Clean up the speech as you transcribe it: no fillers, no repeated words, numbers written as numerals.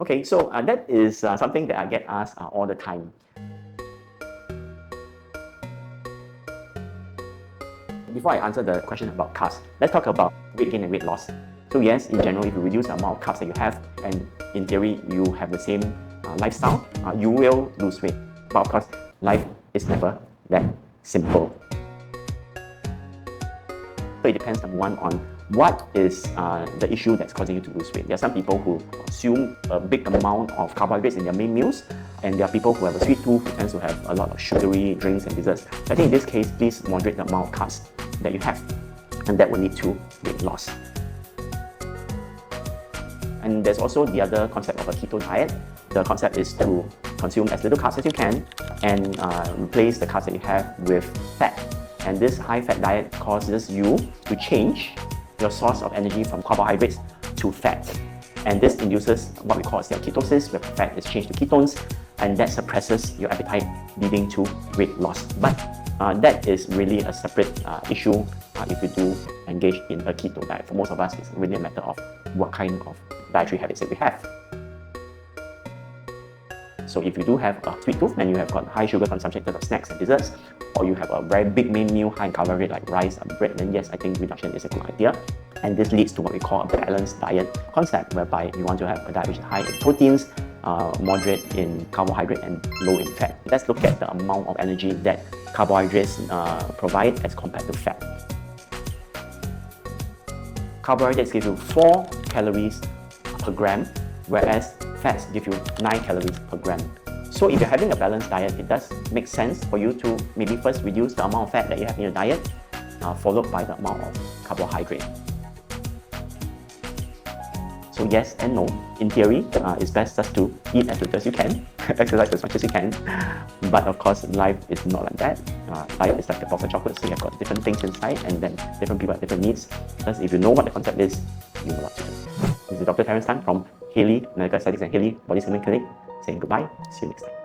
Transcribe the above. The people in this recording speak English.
Okay, so that is something that I get asked all the time. Before I answer the question about carbs, let's talk about weight gain and weight loss. So yes, in general, if you reduce the amount of carbs that you have, and in theory, you have the same lifestyle, you will lose weight. But of course, life is never that simple. So it depends, number one, on what is the issue that's causing you to lose weight. There are some people who consume a big amount of carbohydrates in their main meals, and there are people who have a sweet tooth who tends to have a lot of sugary drinks and desserts. I think in this case, please moderate the amount of carbs that you have, and that will lead to weight loss. And there's also the other concept of a keto diet. The concept is to consume as little carbs as you can and replace the carbs that you have with fat. And this high-fat diet causes you to change your source of energy from carbohydrates to fat. And this induces what we call ketosis, where fat is changed to ketones, and that suppresses your appetite, leading to weight loss. But that is really a separate issue if you do engage in a keto diet. For most of us, it's really a matter of what kind of dietary habits that we have. So if you do have a sweet tooth and you have got high sugar consumption in terms of snacks and desserts, or you have a very big main meal high in carbohydrate like rice and bread, then yes, I think reduction is a good idea. And this leads to what we call a balanced diet concept, whereby you want to have a diet which is high in proteins, moderate in carbohydrate, and low in fat. Let's look at the amount of energy that carbohydrates provide as compared to fat. Carbohydrates give you 4 calories per gram, whereas fats give you 9 calories per gram. So if you're having a balanced diet, it does make sense for you to maybe first reduce the amount of fat that you have in your diet, followed by the amount of carbohydrate. So yes and no. In theory, it's best just to eat as little as you can, exercise as much as you can. But of course, life is not like that. Life is like a box of chocolates, so you have got different things inside, and then different people have different needs. Because if you know what the concept is, you know what to do. This is Dr. Terence Tan from Haley Medical Aesthetics and Haley Body Slimming Clinic saying goodbye. See you next time.